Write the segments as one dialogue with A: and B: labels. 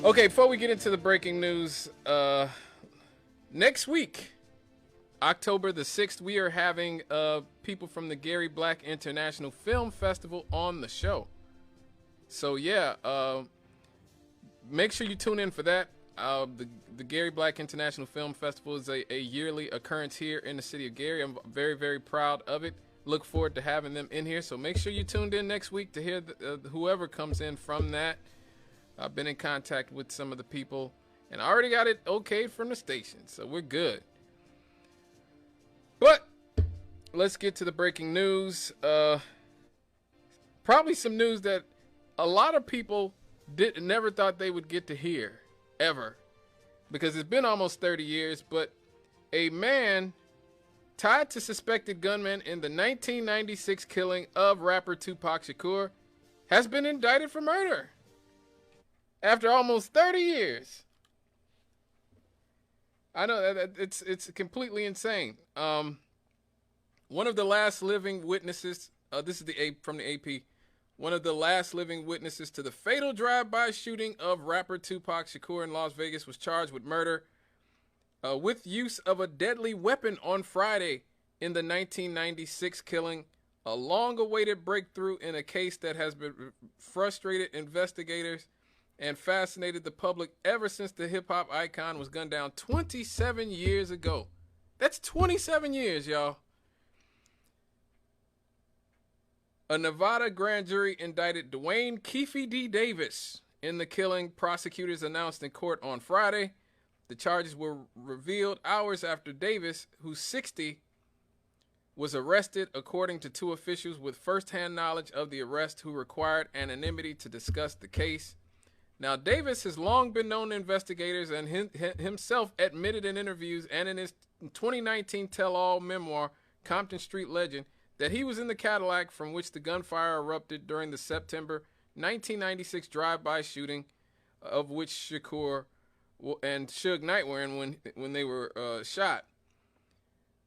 A: Okay, before we get into the breaking news, next week, October the 6th, we are having people from the Gary Black International Film Festival on the show. So yeah, make sure you tune in for that. The Gary Black International Film Festival is a yearly occurrence here in the city of Gary. I'm very, very proud of it. Look forward to having them in here. So make sure you tuned in next week to hear whoever comes in from that. I've been in contact with some of the people and I already got it okayed from the station. So we're good. But let's get to the breaking news. Probably some news that a lot of people never thought they would get to hear ever, because it's been almost 30 years. But a man tied to suspected gunmen in the 1996 killing of rapper Tupac Shakur has been indicted for murder after almost 30 years. I know that it's completely insane. One of the last living witnesses, this is from the AP. One of the last living witnesses to the fatal drive-by shooting of rapper Tupac Shakur in Las Vegas was charged with murder with use of a deadly weapon on Friday in the 1996 killing, a long-awaited breakthrough in a case that has been frustrated investigators and fascinated the public ever since the hip-hop icon was gunned down 27 years ago. That's 27 years, y'all. A Nevada grand jury indicted Dwayne Keefe D. Davis in the killing, prosecutors announced in court on Friday. The charges were revealed hours after Davis, who's 60, was arrested, according to two officials with first-hand knowledge of the arrest who required anonymity to discuss the case. Now, Davis has long been known to investigators and himself admitted in interviews and in his 2019 tell-all memoir, Compton Street Legend, that he was in the Cadillac from which the gunfire erupted during the September 1996 drive-by shooting, of which Shakur and Suge Knight were in when they were shot.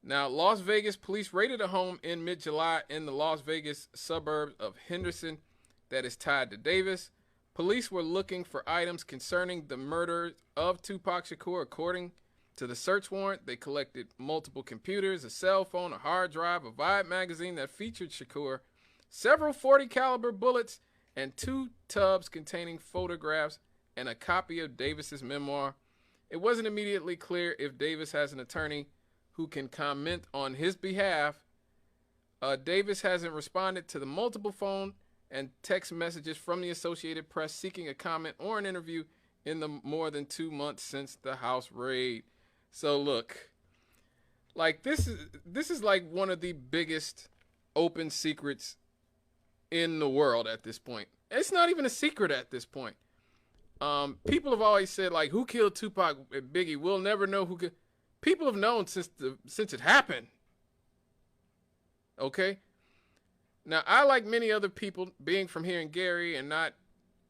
A: Now, Las Vegas police raided a home in mid-July in the Las Vegas suburb of Henderson that is tied to Davis. Police were looking for items concerning the murder of Tupac Shakur. According to the search warrant, they collected multiple computers, a cell phone, a hard drive, a Vibe magazine that featured Shakur, several .40 caliber bullets, and 2 tubs containing photographs and a copy of Davis's memoir. It wasn't immediately clear if Davis has an attorney who can comment on his behalf. Davis hasn't responded to the multiple phone and text messages from the Associated Press seeking a comment or an interview in the more than 2 months since the house raid. So look, like this is like one of the biggest open secrets in the world at this point. It's not even a secret at this point. People have always said, like, who killed Tupac and Biggie? We'll never know who could. People have known since it happened. Okay? Now, I, like many other people, being from here in Gary and not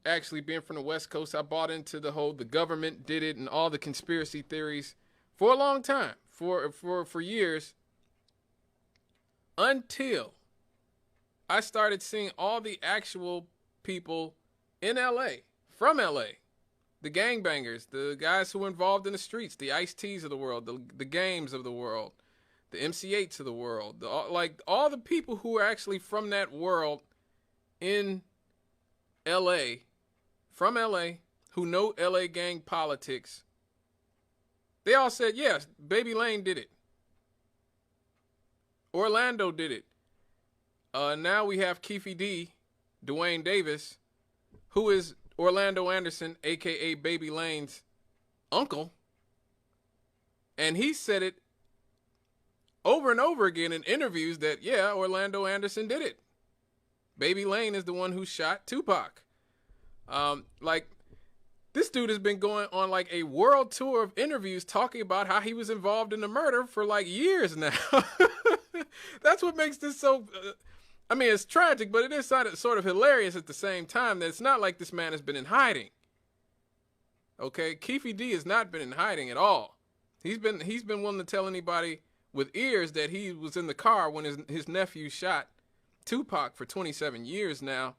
A: actually being from the West Coast, I bought into the government did it and all the conspiracy theories for a long time, for years, until I started seeing all the actual people in LA, from LA, the gangbangers, the guys who were involved in the streets, the Ice-T's of the world, the Games of the world, the MC8s of the world, all the people who are actually from that world in LA, from LA, who know LA gang politics. They all said, yes, Baby Lane did it. Orlando did it. Now we have Keefe D, Dwayne Davis, who is Orlando Anderson, a.k.a. Baby Lane's uncle. And he said it over and over again in interviews that, yeah, Orlando Anderson did it. Baby Lane is the one who shot Tupac. This dude has been going on like a world tour of interviews talking about how he was involved in the murder for like years now. That's what makes this so, I mean, it's tragic, but it is sort of hilarious at the same time that it's not like this man has been in hiding. Okay, Keefe D has not been in hiding at all. He's been willing to tell anybody with ears that he was in the car when his nephew shot Tupac for 27 years now.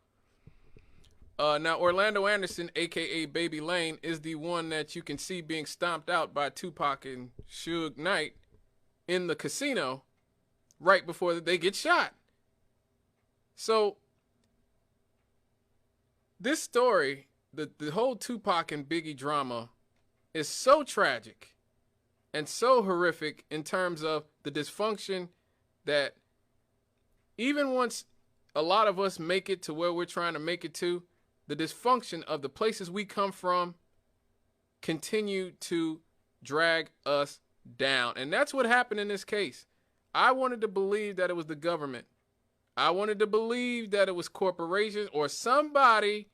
A: Now, Orlando Anderson, a.k.a. Baby Lane, is the one that you can see being stomped out by Tupac and Suge Knight in the casino right before they get shot. So, this story, the whole Tupac and Biggie drama, is so tragic and so horrific in terms of the dysfunction that even once a lot of us make it to where we're trying to make it to, the dysfunction of the places we come from continue to drag us down. And that's what happened in this case. I wanted to believe that it was the government. I wanted to believe that it was corporations or somebody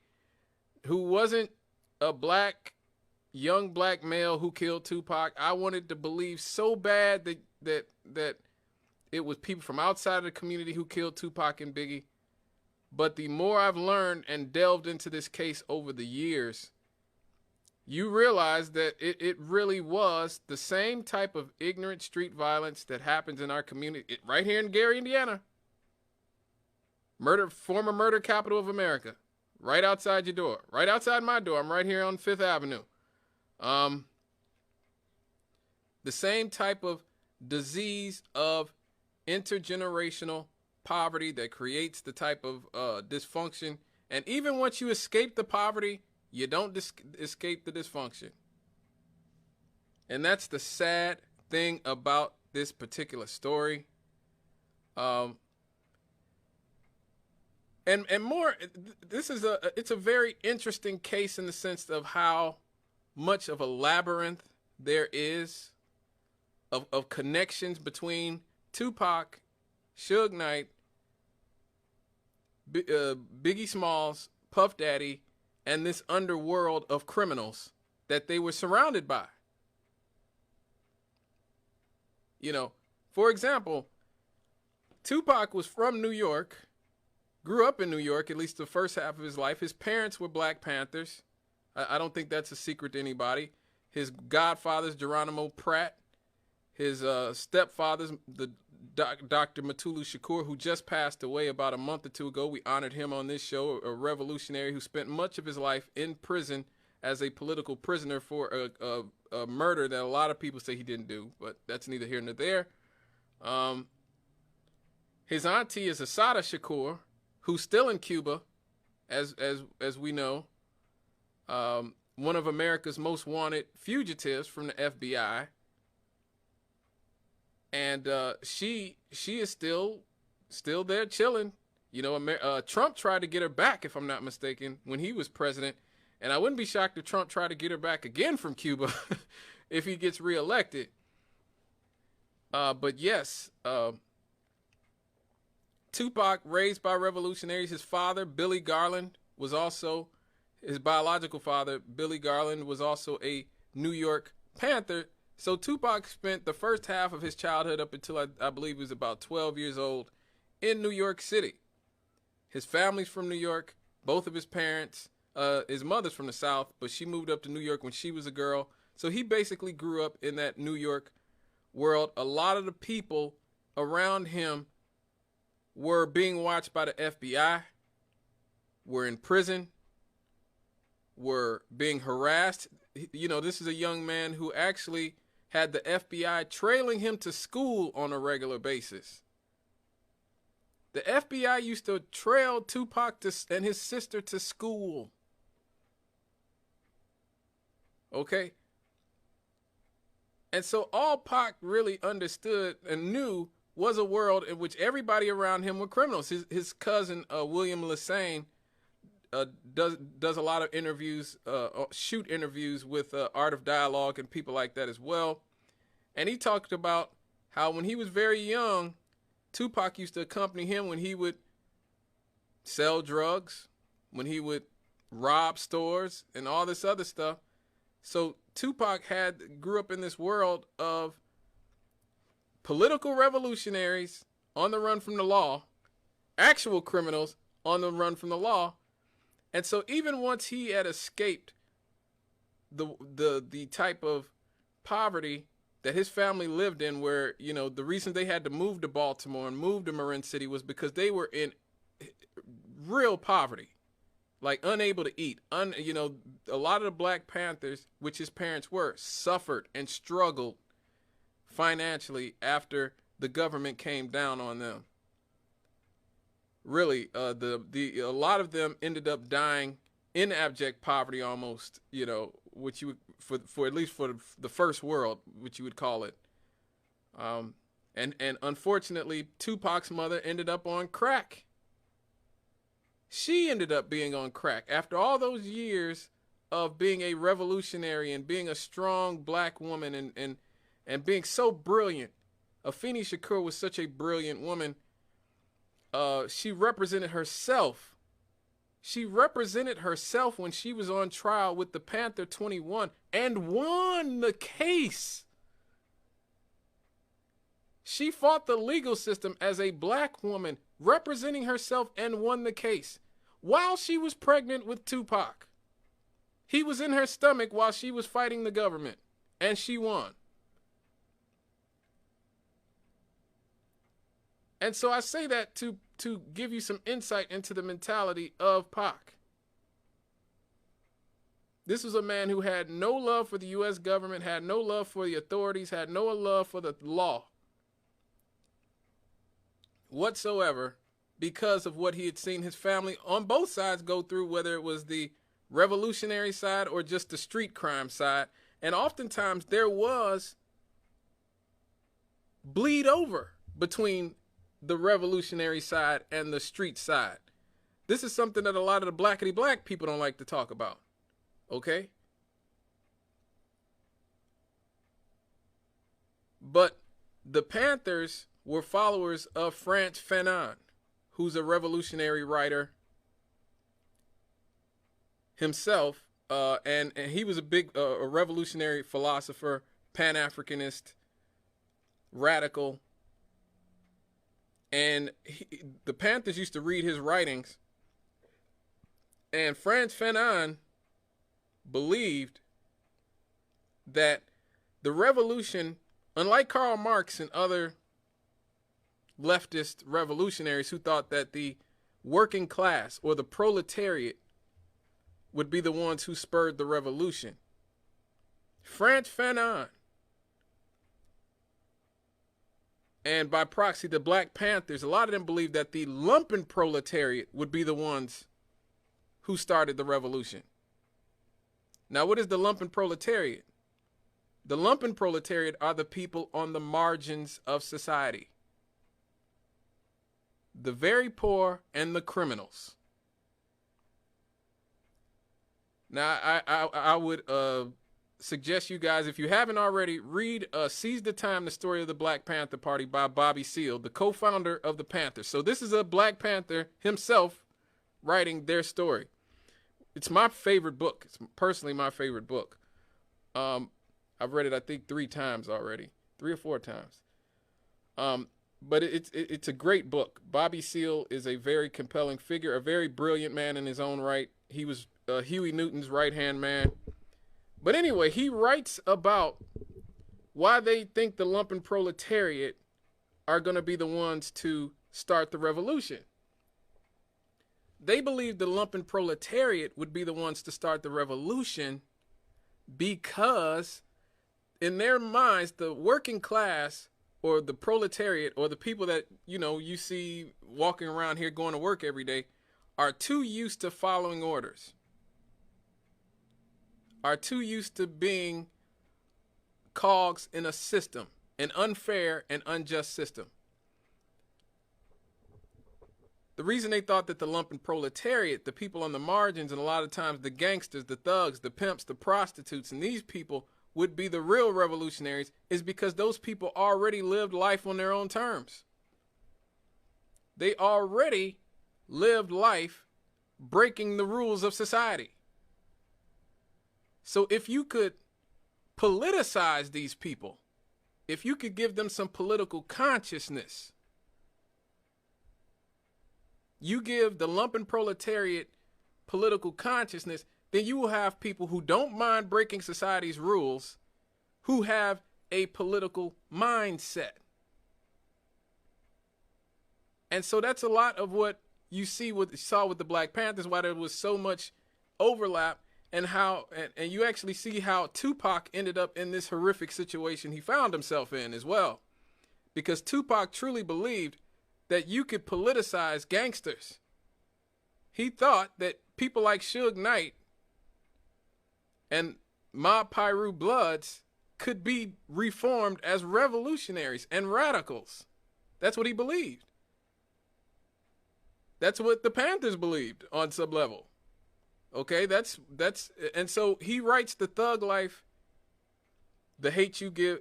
A: who wasn't a young black male who killed Tupac. I wanted to believe so bad that it was people from outside of the community who killed Tupac and Biggie. But the more I've learned and delved into this case over the years, you realize that it really was the same type of ignorant street violence that happens in our community, right here in Gary, Indiana. Former murder capital of America, right outside your door, right outside my door. I'm right here on 5th Avenue. The same type of disease of intergenerational poverty that creates the type of dysfunction. And even once you escape the poverty, you don't escape the dysfunction. And that's the sad thing about this particular story. And more, it's a very interesting case in the sense of how much of a labyrinth there is of connections between Tupac, Suge Knight, Biggie Smalls, Puff Daddy, and this underworld of criminals that they were surrounded by. You know, for example, Tupac was from New York, grew up in New York, at least the first half of his life. His parents were Black Panthers. I don't think that's a secret to anybody. His godfather's Geronimo Pratt. His stepfather's the Dr. Mutulu Shakur, who just passed away about a month or two ago. We honored him on this show, a revolutionary who spent much of his life in prison as a political prisoner for a murder that a lot of people say he didn't do, but that's neither here nor there. His auntie is Asada Shakur, who's still in Cuba, as we know. One of America's most wanted fugitives from the FBI. And she is still there chilling. You know, Trump tried to get her back, if I'm not mistaken, when he was president. And I wouldn't be shocked if Trump tried to get her back again from Cuba if he gets reelected. But yes, Tupac, raised by revolutionaries. His father, Billy Garland, was also, his biological father, Billy Garland, was also a New York Panther. So Tupac spent the first half of his childhood up until I believe he was about 12 years old in New York City. His family's from New York. Both of his parents, his mother's from the South, but she moved up to New York when she was a girl. So he basically grew up in that New York world. A lot of the people around him were being watched by the FBI, were in prison, were being harassed. You know, this is a young man who actually had the FBI trailing him to school on a regular basis. The FBI used to trail Tupac and his sister to school. Okay? And so all Pac really understood and knew was a world in which everybody around him were criminals. His cousin, William Lassane, does a lot of interviews, shoot interviews with Art of Dialogue and people like that as well. And he talked about how when he was very young, Tupac used to accompany him when he would sell drugs, when he would rob stores and all this other stuff. So Tupac grew up in this world of political revolutionaries on the run from the law, actual criminals on the run from the law. And so even once he had escaped the type of poverty that his family lived in, where, you know, the reason they had to move to Baltimore and move to Marin City was because they were in real poverty. like unable to eat. You know, a lot of the Black Panthers, which his parents were, suffered and struggled financially after the government came down on them. Really, a lot of them ended up dying in abject poverty, almost. You know, which you would, for at least for the first world, which you would call it. And unfortunately, Tupac's mother ended up on crack. She ended up being on crack after all those years of being a revolutionary and being a strong black woman and being so brilliant. Afeni Shakur was such a brilliant woman. She represented herself. She represented herself when she was on trial with the Panther 21 and won the case. She fought the legal system as a black woman, representing herself, and won the case while she was pregnant with Tupac. He was in her stomach while she was fighting the government, and she won. And so I say that to give you some insight into the mentality of Pac. This was a man who had no love for the U.S. government, had no love for the authorities, had no love for the law whatsoever, because of what he had seen his family on both sides go through, whether it was the revolutionary side or just the street crime side. And oftentimes there was bleed over between the revolutionary side and the street side. This is something that a lot of the blackity black people don't like to talk about. Okay? But the Panthers were followers of Frantz Fanon, who's a revolutionary writer himself, and he was a big a revolutionary philosopher, Pan-Africanist, radical. And the Panthers used to read his writings, and Frantz Fanon believed that the revolution, unlike Karl Marx and other leftist revolutionaries who thought that the working class or the proletariat would be the ones who spurred the revolution, Frantz Fanon, and by proxy the Black Panthers, a lot of them believed that the lumpen proletariat would be the ones who started the revolution. Now, what is the lumpen proletariat? The lumpen proletariat are the people on the margins of society. The very poor and the criminals. Now, I would suggest you guys, if you haven't already, read Seize the Time, The Story of the Black Panther Party by Bobby Seale, the co-founder of the Panthers. So this is a Black Panther himself writing their story. It's my favorite book. It's personally my favorite book. I've read it, I think, 3 times already, 3 or 4 times. But it's a great book. Bobby Seale is a very compelling figure, a very brilliant man in his own right. He was Huey Newton's right-hand man. But anyway, he writes about why they think the lumpen proletariat are going to be the ones to start the revolution. They believe the lumpen proletariat would be the ones to start the revolution because in their minds, the working class or the proletariat or the people that, you know, you see walking around here going to work every day are too used to following orders, are too used to being cogs in a system, an unfair and unjust system. The reason they thought that the lumpen proletariat, the people on the margins, and a lot of times the gangsters, the thugs, the pimps, the prostitutes, and these people would be the real revolutionaries is because those people already lived life on their own terms. They already lived life breaking the rules of society. So if you could politicize these people, if you could give them some political consciousness, you give the lumpen proletariat political consciousness, then you will have people who don't mind breaking society's rules, who have a political mindset. And so that's a lot of what you saw with the Black Panthers, why there was so much overlap, and how and you actually see how Tupac ended up in this horrific situation he found himself in as well. Because Tupac truly believed that you could politicize gangsters. He thought that people like Suge Knight and Mob Piru Bloods could be reformed as revolutionaries and radicals. That's what he believed. That's what the Panthers believed on some level. Okay, and so he writes the Thug Life, the hate you give.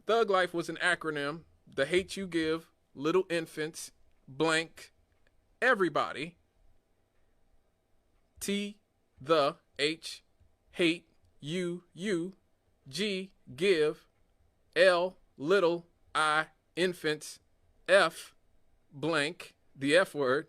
A: Thug Life was an acronym. The hate you give, little infants, blank, everybody. T, the, H, hate, you, G, give, L, little, I, infants, F, blank, the F word,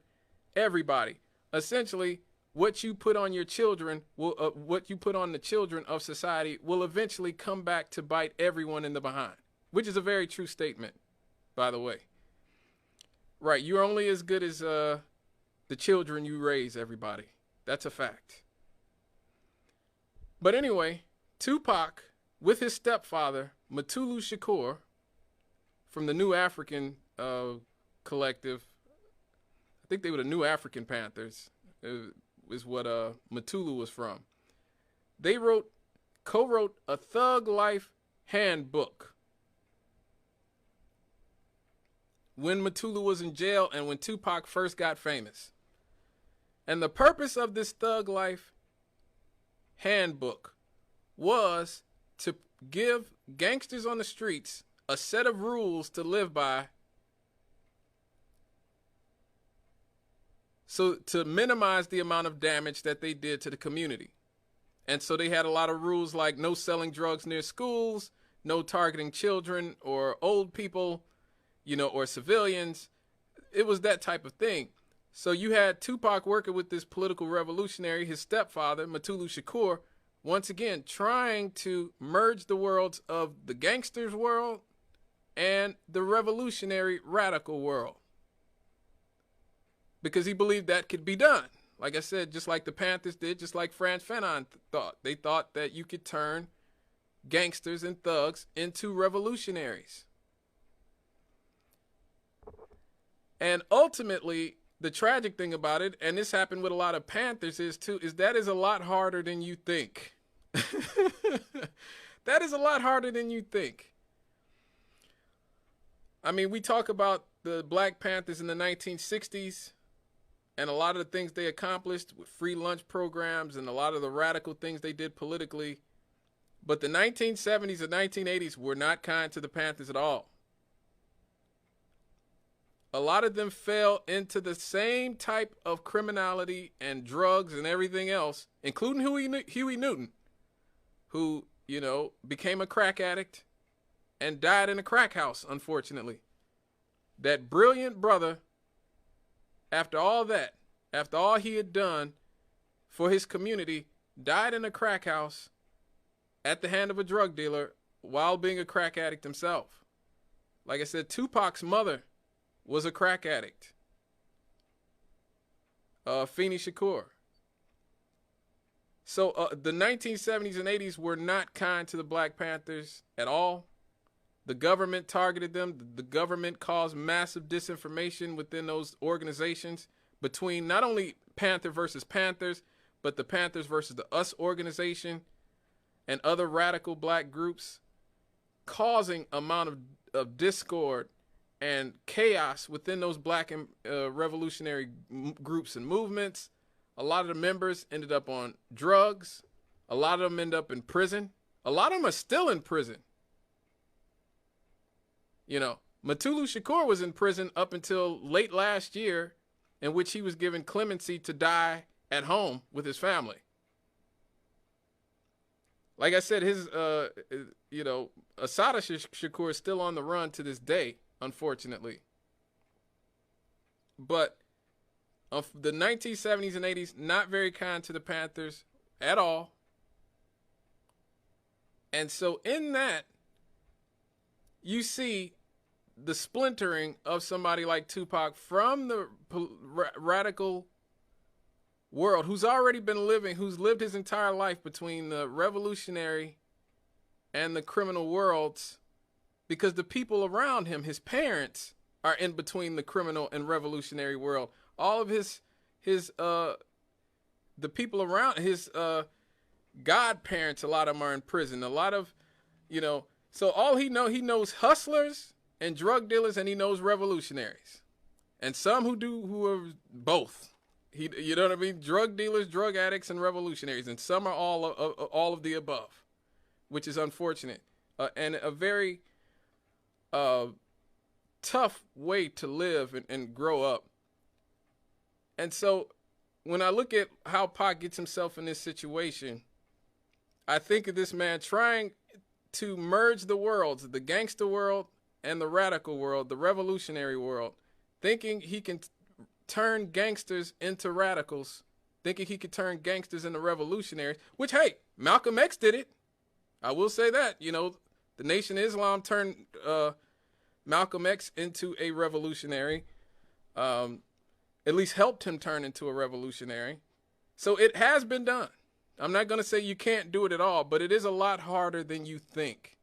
A: everybody. Essentially, what you put on your children what you put on the children of society will eventually come back to bite everyone in the behind, which is a very true statement, by the way. Right, you're only as good as the children you raise, everybody. That's a fact. But anyway, Tupac, with his stepfather, Mutulu Shakur, from the New African collective, I think they were the New African Panthers, is what Mutulu was from. They co-wrote a Thug Life handbook when Mutulu was in jail and when Tupac first got famous. And the purpose of this Thug Life handbook was to give gangsters on the streets a set of rules to live by, so to minimize the amount of damage that they did to the community. And so they had a lot of rules like no selling drugs near schools, no targeting children or old people, or civilians. It was that type of thing. So you had Tupac working with this political revolutionary, his stepfather, Mutulu Shakur, once again trying to merge the worlds of the gangsters world and the revolutionary radical world. Because he believed that could be done. Like I said, just like the Panthers did, just like Frantz Fanon thought. They thought that you could turn gangsters and thugs into revolutionaries. And ultimately, the tragic thing about it, and this happened with a lot of Panthers is that is a lot harder than you think. That is a lot harder than you think. I mean, we talk about the Black Panthers in the 1960s and a lot of the things they accomplished with free lunch programs and a lot of the radical things they did politically. But the 1970s and 1980s were not kind to the Panthers at all. A lot of them fell into the same type of criminality and drugs and everything else, including Huey Newton, who, became a crack addict and died in a crack house, unfortunately. That brilliant brother, after all he had done for his community, died in a crack house at the hand of a drug dealer while being a crack addict himself. Like I said, Tupac's mother was a crack addict. Afeni Shakur. So the 1970s and 80s were not kind to the Black Panthers at all. The government targeted them. The government caused massive disinformation within those organizations between not only Panther versus Panthers, but the Panthers versus the US organization and other radical black groups, causing amount of discord and chaos within those black and revolutionary groups and movements. A lot of the members ended up on drugs. A lot of them end up in prison. A lot of them are still in prison. Mutulu Shakur was in prison up until late last year, in which he was given clemency to die at home with his family. Like I said, his, Assata Shakur is still on the run to this day, unfortunately. But of the 1970s and 80s, not very kind to the Panthers at all. And so in that, you see the splintering of somebody like Tupac from the radical world, who's already been living, who's lived his entire life between the revolutionary and the criminal worlds, because the people around him, his parents, are in between the criminal and revolutionary world. All of the people around his godparents, a lot of them are in prison. A lot of, so all he knows hustlers and drug dealers, and he knows revolutionaries, and some who are both. You know what I mean? Drug dealers, drug addicts, and revolutionaries, and some are all of the above, which is unfortunate, and a very tough way to live and grow up. And so when I look at how Pac gets himself in this situation, I think of this man trying to merge the worlds, the gangster world and the radical world, the revolutionary world, thinking he can turn gangsters into radicals, thinking he could turn gangsters into revolutionaries, which, hey, Malcolm X did it. I will say that, the Nation of Islam turned Malcolm X into a revolutionary, at least helped him turn into a revolutionary. So it has been done. I'm not going to say you can't do it at all, but it is a lot harder than you think.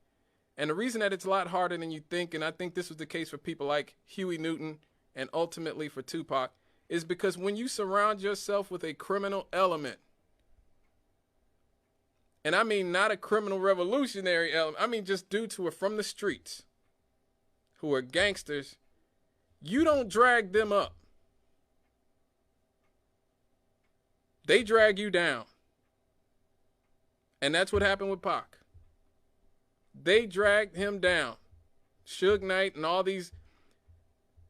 A: And the reason that it's a lot harder than you think, and I think this was the case for people like Huey Newton and ultimately for Tupac, is because when you surround yourself with a criminal element, and I mean not a criminal revolutionary element, I mean just dudes who are from the streets, who are gangsters, you don't drag them up. They drag you down. And that's what happened with Pac. They dragged him down. Suge Knight and all these,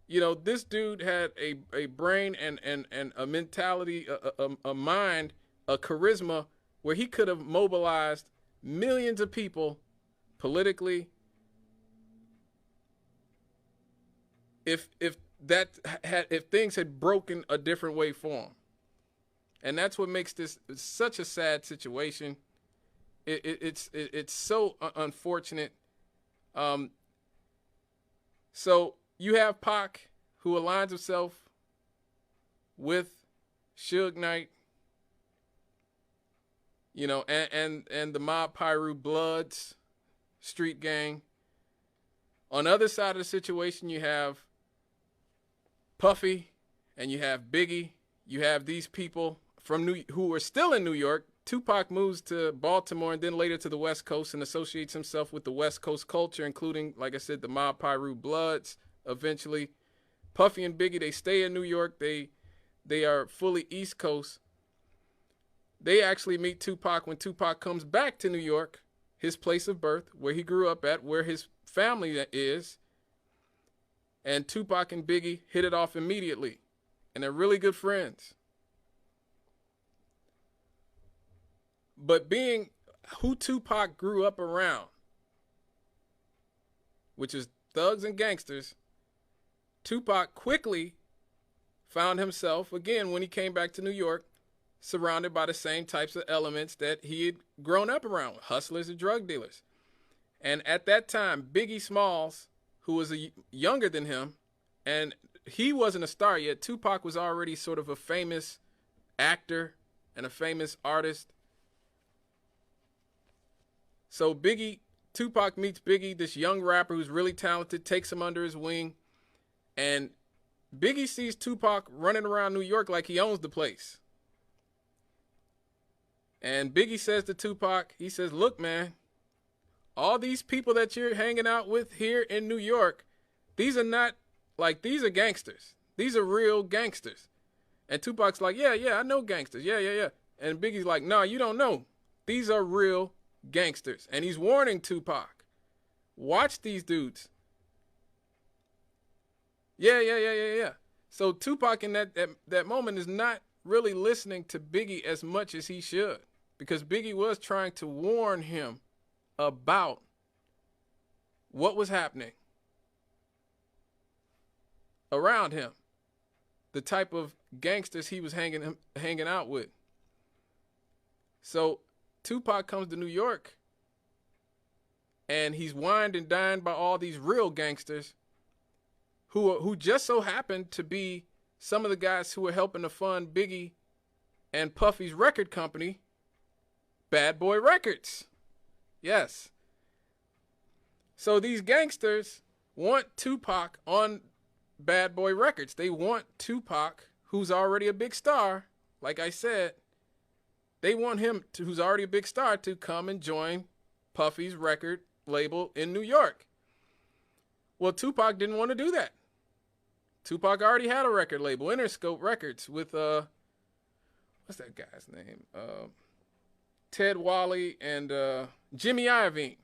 A: this dude had a brain and a mentality, a mind, a charisma where he could have mobilized millions of people politically if things had broken a different way for him. And that's what makes this such a sad situation. It's so unfortunate. So you have Pac, who aligns himself with Suge Knight, and the Mob Piru Bloods, street gang. On the other side of the situation, you have Puffy and you have Biggie. You have these people who are still in New York. Tupac moves to Baltimore and then later to the West Coast and associates himself with the West Coast culture, including, like I said, the Mob Piru Bloods eventually. Puffy and Biggie, they stay in New York. They are fully East Coast. They actually meet Tupac when Tupac comes back to New York, his place of birth, where he grew up at, where his family is. And Tupac and Biggie hit it off immediately. And they're really good friends. But being who Tupac grew up around, which is thugs and gangsters, Tupac quickly found himself, again, when he came back to New York, surrounded by the same types of elements that he had grown up around, hustlers and drug dealers. And at that time, Biggie Smalls, who was younger than him, and he wasn't a star yet. Tupac was already sort of a famous actor and a famous artist. So Tupac meets Biggie, this young rapper who's really talented, takes him under his wing. And Biggie sees Tupac running around New York like he owns the place. And Biggie says to Tupac, he says, look, man, all these people that you're hanging out with here in New York, these are gangsters. These are real gangsters. And Tupac's like, yeah, I know gangsters. Yeah. And Biggie's like, no, you don't know. These are real gangsters. And he's warning Tupac, watch these dudes. Yeah. So Tupac in that moment is not really listening to Biggie as much as he should, because Biggie was trying to warn him about what was happening around him, the type of gangsters he was hanging out with. So Tupac comes to New York and he's wined and dined by all these real gangsters, who just so happened to be some of the guys who were helping to fund Biggie and Puffy's record company, Bad Boy Records. Yes. So these gangsters want Tupac on Bad Boy Records. They want Tupac, who's already a big star, like I said, they want him, who's already a big star, to come and join Puffy's record label in New York. Well, Tupac didn't want to do that. Tupac already had a record label, Interscope Records, with, what's that guy's name? Ted Wally and Jimmy Iovine.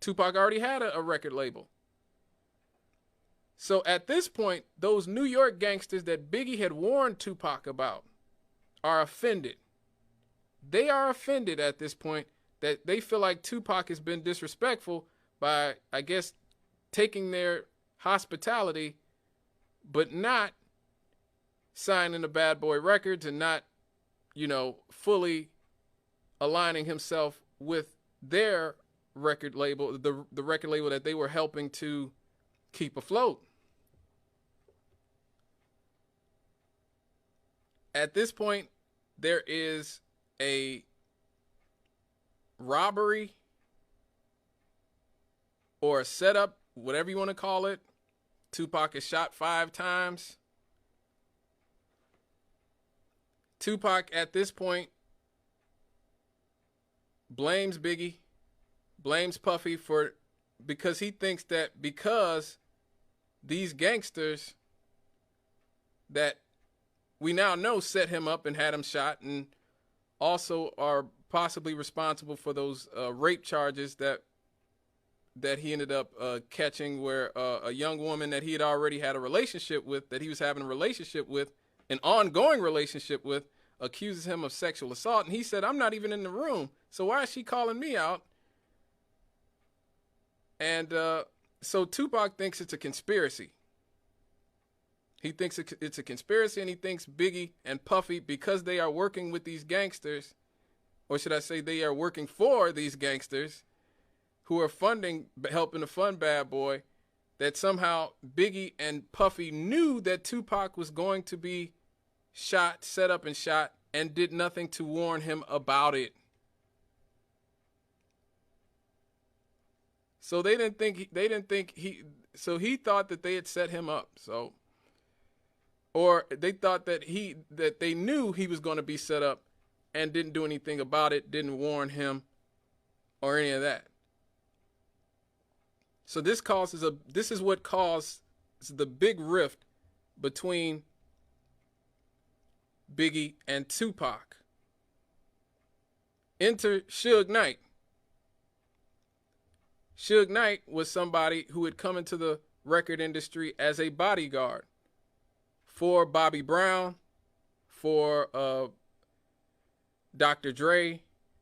A: Tupac already had a record label. So at this point, those New York gangsters that Biggie had warned Tupac about are offended. They are offended at this point that they feel like Tupac has been disrespectful by, I guess, taking their hospitality, but not signing the Bad Boy Records and not, fully aligning himself with their record label, the record label that they were helping to keep afloat. At this point, there is a robbery or a setup, whatever you want to call it. Tupac is shot 5 times. Tupac at this point blames Biggie, blames Puffy because he thinks that because these gangsters that we now know set him up and had him shot, and also are possibly responsible for those rape charges that he ended up catching, where a young woman that he had already had a relationship with, that he was having a relationship with, an ongoing relationship with, accuses him of sexual assault. And he said, I'm not even in the room, so why is she calling me out? And so Tupac thinks it's a conspiracy. He thinks it's a conspiracy, and he thinks Biggie and Puffy, because they are working with these gangsters, or should I say they are working for these gangsters who are helping to fund Bad Boy, that somehow Biggie and Puffy knew that Tupac was going to be shot, set up and shot, and did nothing to warn him about it. So he thought that they had set him up. So, or they thought that they knew he was going to be set up and didn't do anything about it, didn't warn him or any of that. So this is what caused the big rift between Biggie and Tupac. Enter Suge Knight. Suge Knight was somebody who had come into the record industry as a bodyguard for Bobby Brown, for Dr. Dre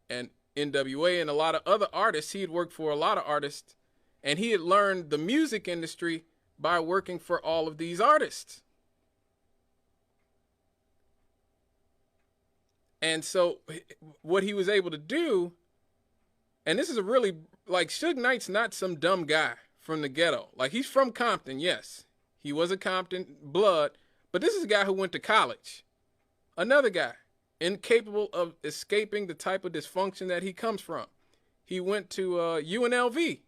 A: and NWA and a lot of other artists. He had worked for a lot of artists, and he had learned the music industry by working for all of these artists. And so what he was able to do, and this is a really, like, Suge Knight's not some dumb guy from the ghetto. Like, he's from Compton, yes. He was a Compton blood, but this is a guy who went to college. Another guy, incapable of escaping the type of dysfunction that he comes from. He went to UNLV,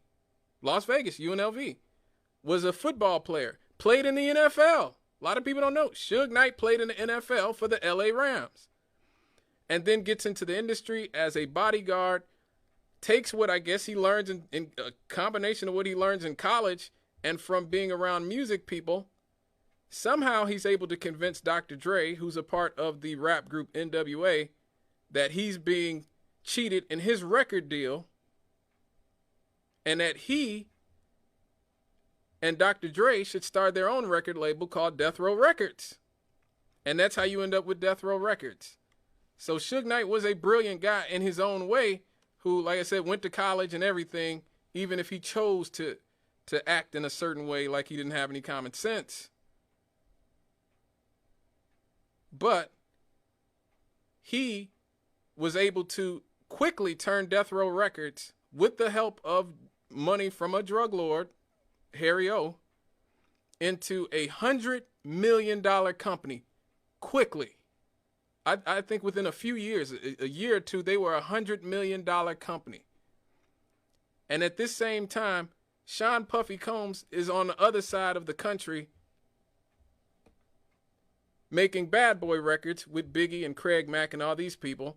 A: Las Vegas, UNLV. Was a football player, played in the NFL. A lot of people don't know. Suge Knight played in the NFL for the LA Rams. And then gets into the industry as a bodyguard, takes what I guess he learns in a combination of what he learns in college and from being around music people. Somehow he's able to convince Dr. Dre, who's a part of the rap group NWA, that he's being cheated in his record deal, and that he and Dr. Dre should start their own record label called Death Row Records. And that's how you end up with Death Row Records. So Suge Knight was a brilliant guy in his own way, who, like I said, went to college and everything, even if he chose to act in a certain way like he didn't have any common sense. But he was able to quickly turn Death Row Records, with the help of money from a drug lord, Harry O, into $100 million company quickly. I think within a few years, a year or two, they were $100 million company. And at this same time, Sean Puffy Combs is on the other side of the country making bad boy records with Biggie and Craig Mack and all these people.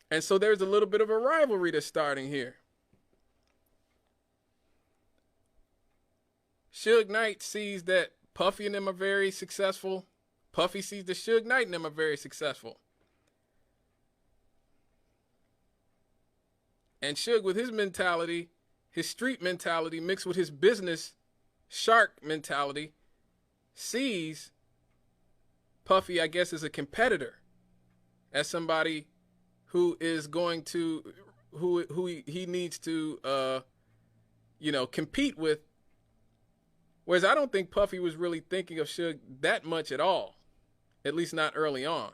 A: And so there's a little bit of a rivalry that's starting here. Suge Knight sees that Puffy and them are very successful. Puffy sees that Suge Knight and them are very successful. And Suge, with his mentality, his street mentality mixed with his business shark mentality, sees Puffy, I guess, as a competitor, as somebody who is going to, who he needs to, compete with. Whereas I don't think Puffy was really thinking of Suge that much at all, at least not early on.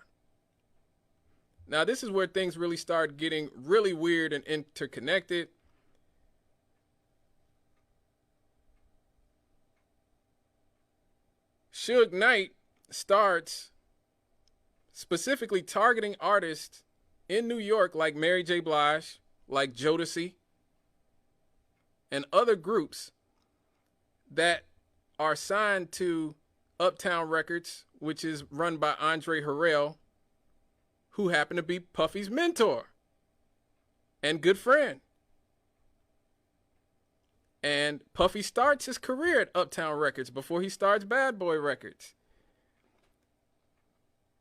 A: Now, this is where things really start getting really weird and interconnected. Suge Knight starts specifically targeting artists in New York like Mary J. Blige, like Jodeci, and other groups that are signed to Uptown Records, which is run by Andre Harrell, who happened to be Puffy's mentor and good friend. And Puffy starts his career at Uptown Records before he starts Bad Boy Records.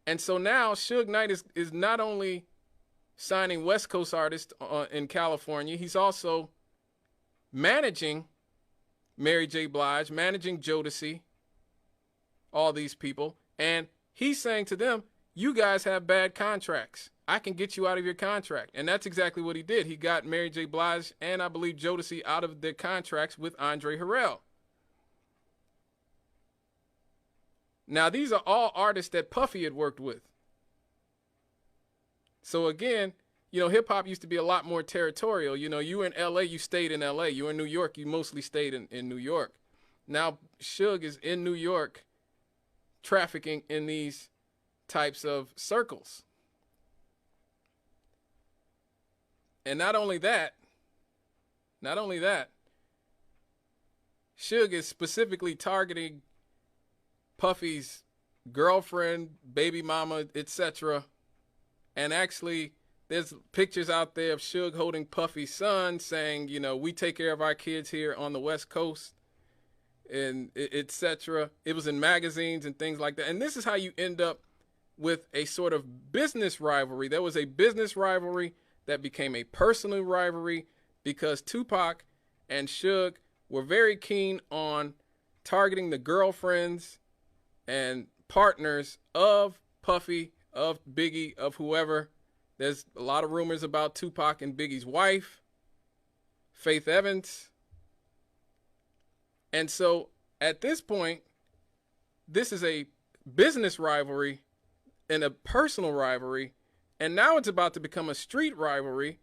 A: And so now Suge Knight is not only signing West Coast artists in California, he's also managing Mary J. Blige, managing Jodeci, all these people. And he's saying to them, you guys have bad contracts. I can get you out of your contract. And that's exactly what he did. He got Mary J. Blige and I believe Jodeci out of their contracts with Andre Harrell. Now, these are all artists that Puffy had worked with. So again, hip hop used to be a lot more territorial. You were in LA, you stayed in LA. You were in New York, you mostly stayed in New York. Now, Suge is in New York trafficking in these types of circles. And not only that, Suge is specifically targeting Puffy's girlfriend, baby mama, etc. And actually, there's pictures out there of Suge holding Puffy's son saying, we take care of our kids here on the West Coast, and etc. It was in magazines and things like that. And this is how you end up with a sort of business rivalry. There was a business rivalry that became a personal rivalry because Tupac and Suge were very keen on targeting the girlfriends and partners of Puffy, of Biggie, of whoever. There's a lot of rumors about Tupac and Biggie's wife, Faith Evans. And so at this point, this is a business rivalry and a personal rivalry. And now it's about to become a street rivalry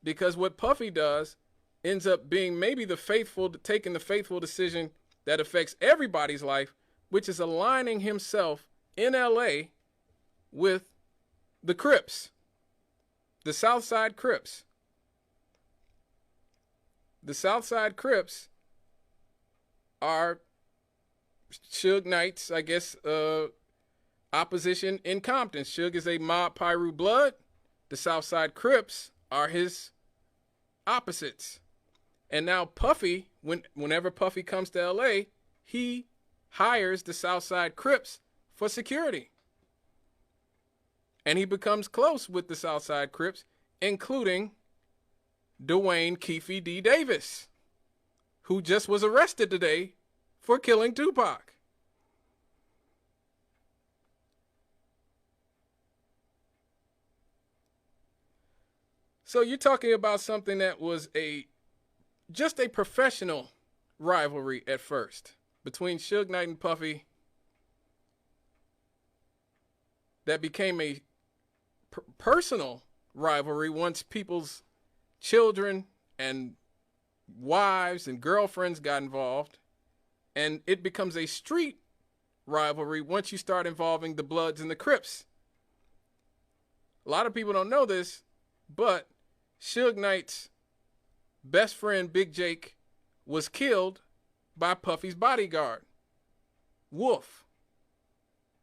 A: because what Puffy does ends up being maybe taking the faithful decision that affects everybody's life, which is aligning himself in LA with the Crips, the Southside Crips. The Southside Crips are Suge Knight's, I guess, opposition in Compton. Suge is a mob Piru blood. The Southside Crips are his opposites. And now Puffy, whenever Puffy comes to LA, he hires the Southside Crips for security. And he becomes close with the Southside Crips, including Dwayne Keefe D. Davis, who just was arrested today for killing Tupac. So you're talking about something that was just a professional rivalry at first between Suge Knight and Puffy that became a personal rivalry once people's children and wives and girlfriends got involved, and it becomes a street rivalry once you start involving the Bloods and the Crips. A lot of people don't know this, but Suge Knight's best friend, Big Jake, was killed by Puffy's bodyguard, Wolf.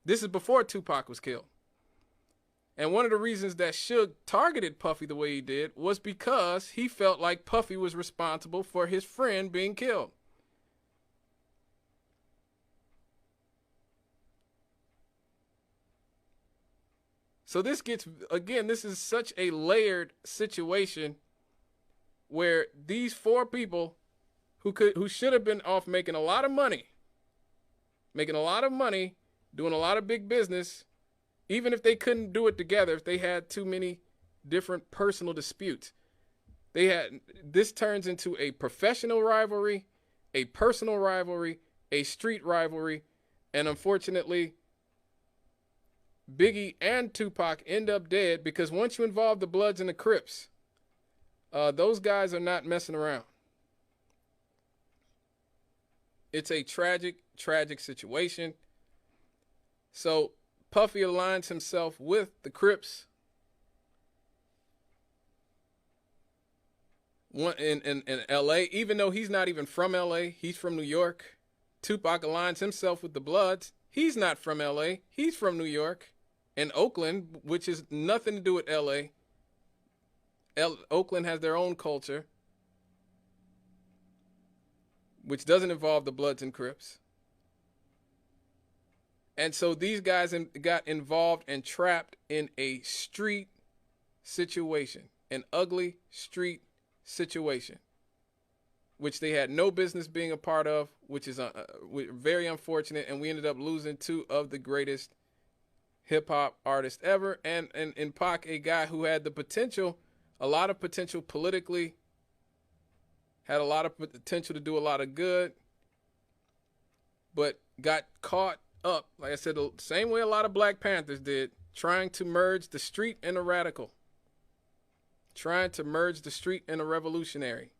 A: This is before Tupac was killed. And one of the reasons that Suge targeted Puffy the way he did was because he felt like Puffy was responsible for his friend being killed. So this gets, again, this is such a layered situation where these four people who should have been off making a lot of money, doing a lot of big business, even if they couldn't do it together, if they had too many different personal disputes. This turns into a professional rivalry, a personal rivalry, a street rivalry, and unfortunately, Biggie and Tupac end up dead because once you involve the Bloods and the Crips, those guys are not messing around. It's a tragic, tragic situation. So Puffy aligns himself with the Crips in L.A., even though he's not even from L.A., he's from New York. Tupac aligns himself with the Bloods. He's not from L.A., he's from New York and Oakland, which is nothing to do with L.A. Oakland has their own culture, which doesn't involve the Bloods and Crips. And so these guys got involved and trapped in a street situation, an ugly street situation, which they had no business being a part of, which is very unfortunate. And we ended up losing two of the greatest hip-hop artists ever. And in Pac, a guy who had the potential, a lot of potential politically, had a lot of potential to do a lot of good, but got caught up, like I said, the same way a lot of Black Panthers did, trying to merge the street and the radical, trying to merge the street and the revolutionary.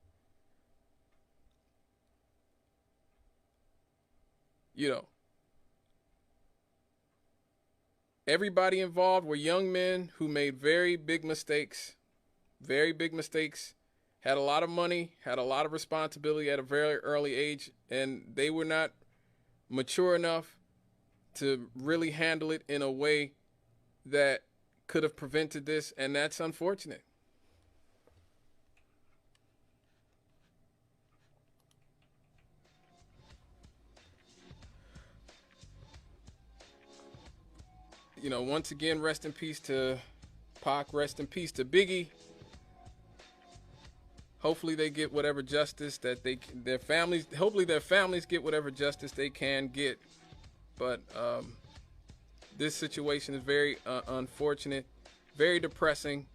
A: You know, everybody involved were young men who made very big mistakes, had a lot of money, had a lot of responsibility at a very early age, and they were not mature enough to really handle it in a way that could have prevented this, and that's unfortunate. You know, once again, rest in peace to Pac, rest in peace to Biggie. Hopefully they get whatever justice that hopefully their families get whatever justice they can get. But this situation is very unfortunate, very depressing,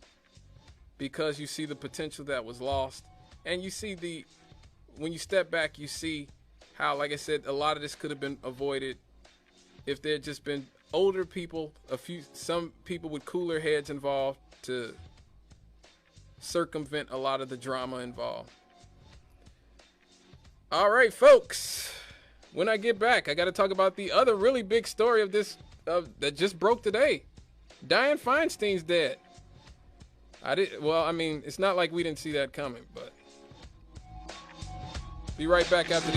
A: because you see the potential that was lost. And you see when you step back, you see how, like I said, a lot of this could have been avoided if there had just been older people, some people with cooler heads involved to circumvent a lot of the drama involved. All right, folks. When I get back, I got to talk about the other really big story of this that just broke today. Dianne Feinstein's dead. It's not like we didn't see that coming, but be right back after the